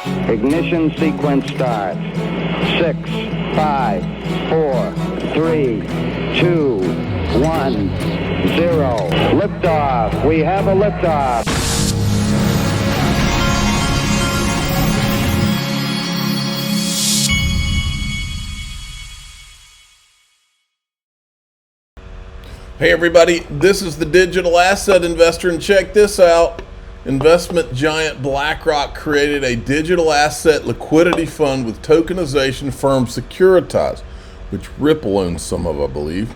Ignition sequence starts. 6, 5, 4, 3, 2, 1, 0. Liftoff. We have a liftoff. Hey everybody, this is the Digital Asset Investor, and check this out. Investment giant BlackRock created a digital asset liquidity fund with tokenization firm Securitize, which Ripple owns some of, I believe.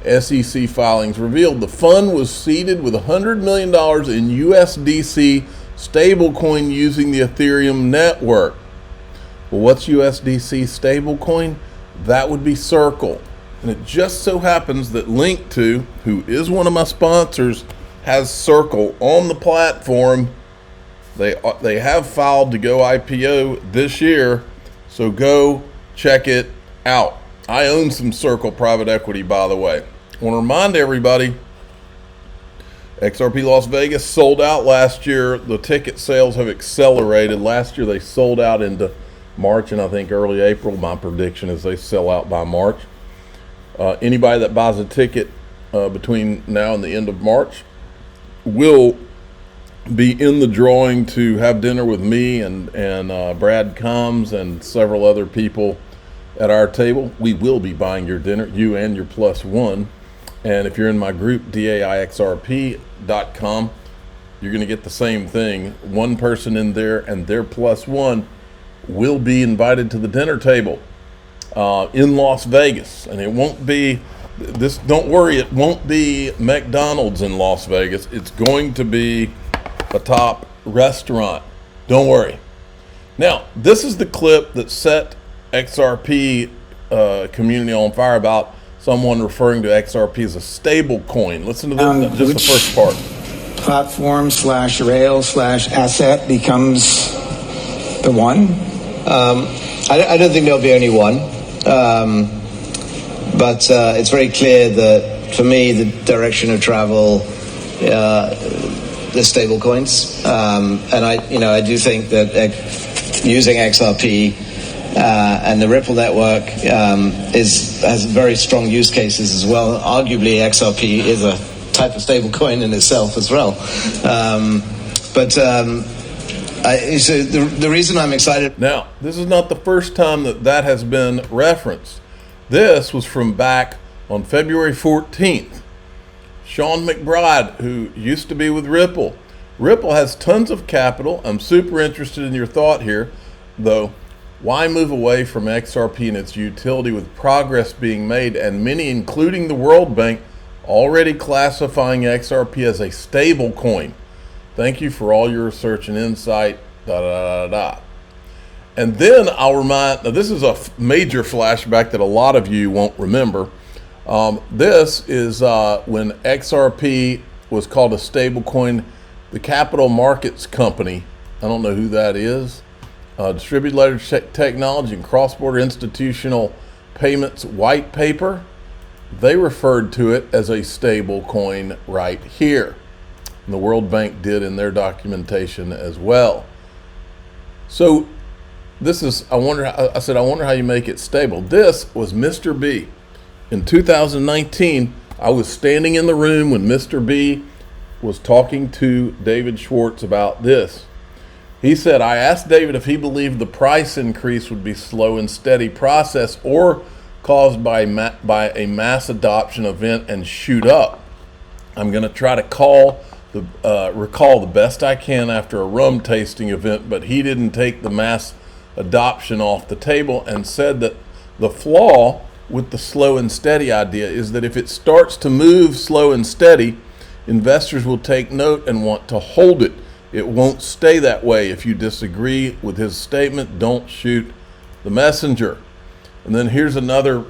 SEC filings revealed the fund was seeded with $100 million in USDC stablecoin using the Ethereum network. Well, what's USDC stablecoin? That would be Circle. And it just so happens that Link2, who is one of my sponsors, has Circle on the platform. They have filed to go IPO this year, so go check it out. I own some Circle private equity, by the way. I want to remind everybody, XRP Las Vegas sold out last year. The ticket sales have accelerated. Last year they sold out into March and I think early April. My prediction is they sell out by March. Anybody that buys a ticket between now and the end of March will be in the drawing to have dinner with me and Brad Combs and several other people at our table. We will be buying your dinner, you and your plus one. And if you're in my group, daixrp.com, you're going to get the same thing. One person in there and their plus one will be invited to the dinner table in Las Vegas. And it won't be this, don't worry, it won't be McDonald's in Las Vegas. It's going to be a top restaurant. Don't worry. Now, this is the clip that set XRP community on fire about someone referring to XRP as a stable coin. Listen to this, just the first part. Platform/rail/asset becomes the one? I don't think there'll be only one. But it's very clear that, for me, the direction of travel, the stable coins, and I do think that using XRP and the Ripple network has very strong use cases as well. Arguably, XRP is a type of stable coin in itself as well. So the reason I'm excited. Now, this is not the first time that has been referenced. This was from back on February 14th. Sean McBride, who used to be with Ripple. Ripple has tons of capital. I'm super interested in your thought here, though. Why move away from XRP and its utility with progress being made, and many, including the World Bank, already classifying XRP as a stable coin? Thank you for all your research and insight. And then I'll remind, now this is a major flashback that a lot of you won't remember. This is when XRP was called a stable coin. The Capital Markets Company, I don't know who that is, Distributed Ledger Technology and Cross-Border Institutional Payments White Paper, they referred to it as a stable coin right here. And the World Bank did in their documentation as well. So this is, I wonder how you make it stable. This was Mr. B. In 2019, I was standing in the room when Mr. B was talking to David Schwartz about this. He said, I asked David if he believed the price increase would be slow and steady process or caused by a mass adoption event and shoot up. I'm going to try to recall the best I can after a rum tasting event, but he didn't take the mass adoption off the table, and said that the flaw with the slow and steady idea is that if it starts to move slow and steady, investors will take note and want to hold it. It won't stay that way. If you disagree with his statement, don't shoot the messenger. And then here's another,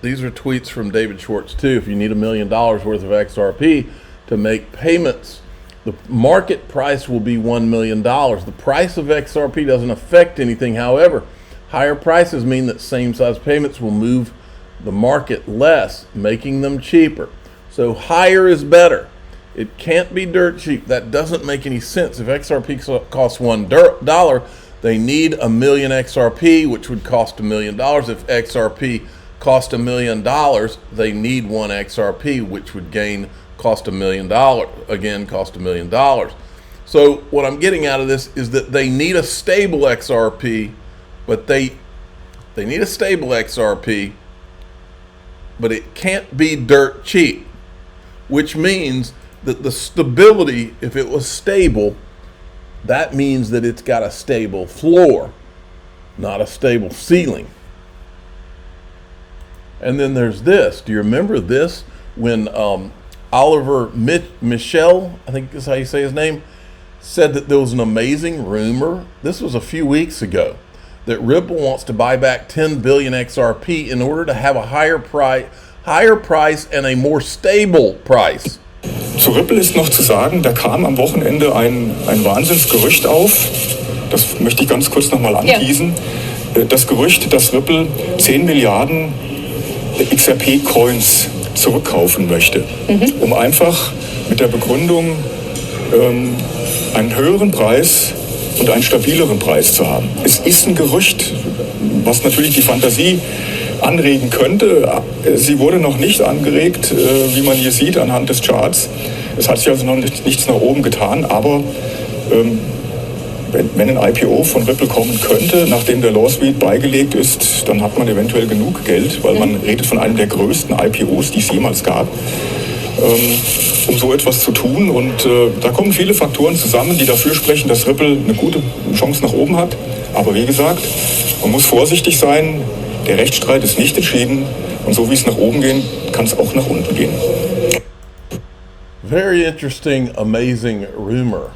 these are tweets from David Schwartz too. If you need $1 million worth of XRP to make payments, the market price will be $1 million. The price of XRP doesn't affect anything. However, higher prices mean that same size payments will move the market less, making them cheaper. So higher is better. It can't be dirt cheap. That doesn't make any sense. If XRP costs $1, They need 1 million XRP, which would cost $1 million. If XRP cost $1 million, they need 1 XRP, which would cost $1 million. Again, cost $1 million. So what I'm getting out of this is that they need a stable XRP, but they need a stable XRP, but it can't be dirt cheap, which means that the stability, if it was stable, that means that it's got a stable floor, not a stable ceiling. And then there's this. Do you remember this? When Oliver Michel, I think is how you say his name, said that there was an amazing rumor, this was a few weeks ago, that Ripple wants to buy back 10 billion XRP in order to have a higher price and a more stable price. Zu Ripple ist noch zu sagen, da kam am Wochenende ein Wahnsinnsgerücht auf. Das möchte ich ganz kurz nochmal anteasen. Ja. Das Gerücht, dass Ripple 10 Milliarden XRP-Coins zurückkaufen möchte. Um einfach mit der Begründung einen höheren Preis und einen stabileren Preis zu haben. Es ist ein Gerücht, was natürlich die Fantasie anregen könnte. Sie wurde noch nicht angeregt, wie man hier sieht anhand des Charts. Es hat sich also noch nichts nach oben getan, aber wenn ein IPO von Ripple kommen könnte, nachdem der Lawsuit beigelegt ist, dann hat man eventuell genug Geld, weil man redet von einem der größten IPOs, die es jemals gab, um so etwas zu tun. Und da kommen viele Faktoren zusammen, die dafür sprechen, dass Ripple eine gute Chance nach oben hat. Aber wie gesagt, man muss vorsichtig sein. Der Rechtsstreit ist nicht entschieden und so wie es nach oben geht, kann es auch nach unten gehen. Very interesting, amazing rumor.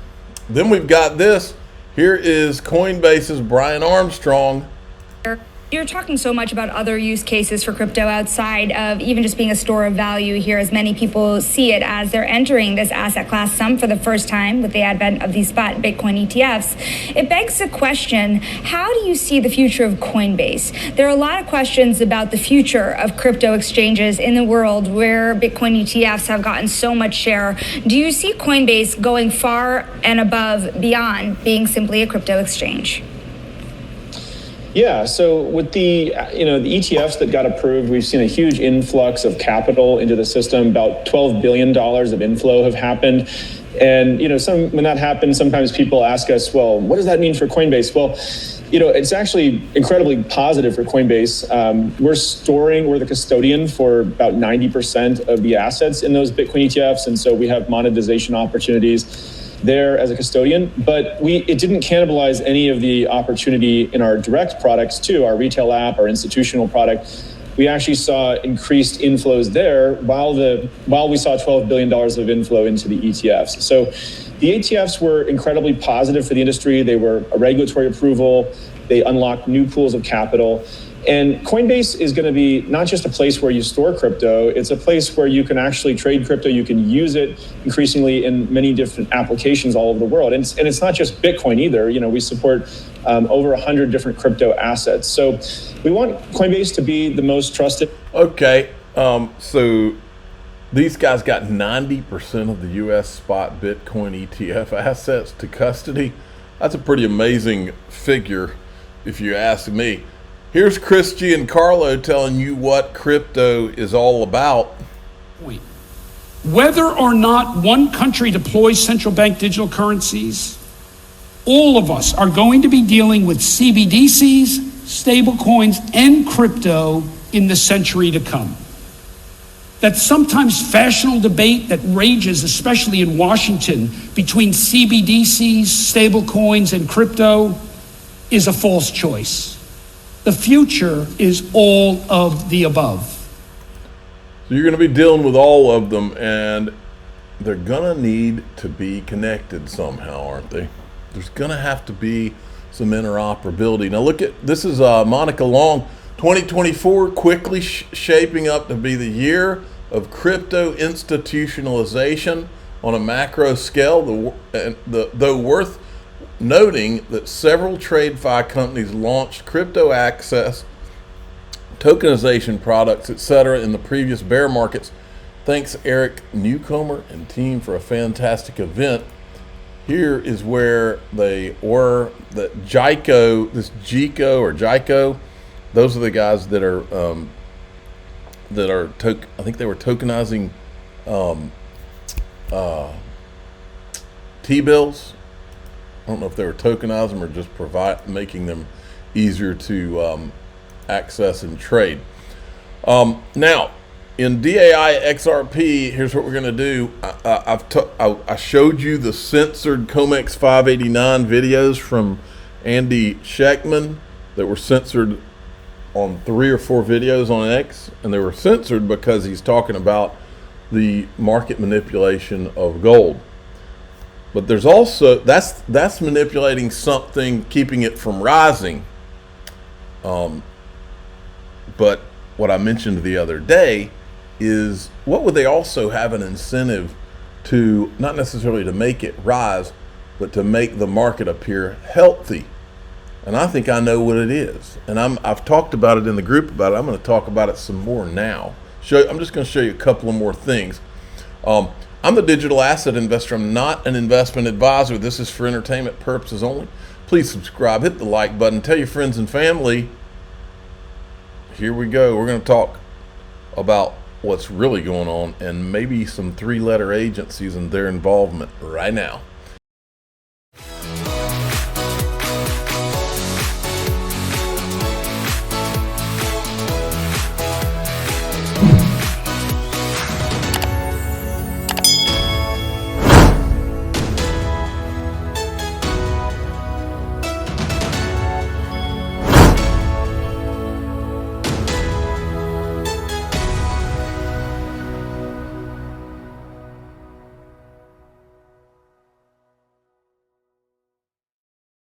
Then we've got this. Here is Coinbase's Brian Armstrong. You're talking so much about other use cases for crypto outside of even just being a store of value here, as many people see it as they're entering this asset class, some for the first time with the advent of these spot Bitcoin ETFs. It begs the question, how do you see the future of Coinbase? There are a lot of questions about the future of crypto exchanges in the world where Bitcoin ETFs have gotten so much share. Do you see Coinbase going far and above beyond being simply a crypto exchange? Yeah, so with the the ETFs that got approved, we've seen a huge influx of capital into the system. About $12 billion of inflow have happened. And when that happens, sometimes people ask us, well, what does that mean for Coinbase? Well, it's actually incredibly positive for Coinbase. We're the custodian for about 90% of the assets in those Bitcoin ETFs. And so we have monetization opportunities there as a custodian, but it didn't cannibalize any of the opportunity in our direct products too, our retail app, our institutional product. We actually saw increased inflows there while we saw $12 billion of inflow into the ETFs. So the ETFs were incredibly positive for the industry. They were a regulatory approval. They unlocked new pools of capital. And Coinbase is going to be not just a place where you store crypto, it's a place where you can actually trade crypto. You can use it increasingly in many different applications all over the world. And it's not just Bitcoin either. We support over 100 different crypto assets. So we want Coinbase to be the most trusted. Okay, so these guys got 90% of the U.S. spot Bitcoin ETF assets to custody. That's a pretty amazing figure, if you ask me. Here's Chris Giancarlo telling you what crypto is all about. Whether or not one country deploys central bank digital currencies, all of us are going to be dealing with CBDCs, stablecoins, and crypto in the century to come. That sometimes fashionable debate that rages, especially in Washington, between CBDCs, stablecoins, and crypto is a false choice. The future is all of the above. So you're going to be dealing with all of them, and they're going to need to be connected somehow, aren't they? There's going to have to be some interoperability. Now look at, this is Monica Long. 2024 quickly shaping up to be the year of crypto institutionalization on a macro scale, though worth noting that several TradeFi companies launched crypto access, tokenization products, etc. in the previous bear markets. Thanks Eric Newcomer and team for a fantastic event. here is where they were. The JICO, this JICO or JICO, those are the guys that are I think they were tokenizing T-bills. I don't know if they were tokenizing them or just making them easier to access and trade. Now, in DAI XRP, here's what we're going to do. I showed you the censored COMEX 589 videos from Andy Schechtman that were censored on 3 or 4 videos on X, and they were censored because he's talking about the market manipulation of gold. But there's also, that's manipulating something, keeping it from rising. But what I mentioned the other day is, what would they also have an incentive to, not necessarily to make it rise, but to make the market appear healthy? And I think I know what it is. And I've talked about it in the group about it. I'm going to talk about it some more now. I'm just going to show you a couple of more things. I'm the digital asset investor. I'm not an investment advisor. This is for entertainment purposes only. Please subscribe, hit the like button, tell your friends and family. Here we go. We're going to talk about what's really going on and maybe some 3-letter agencies and their involvement right now.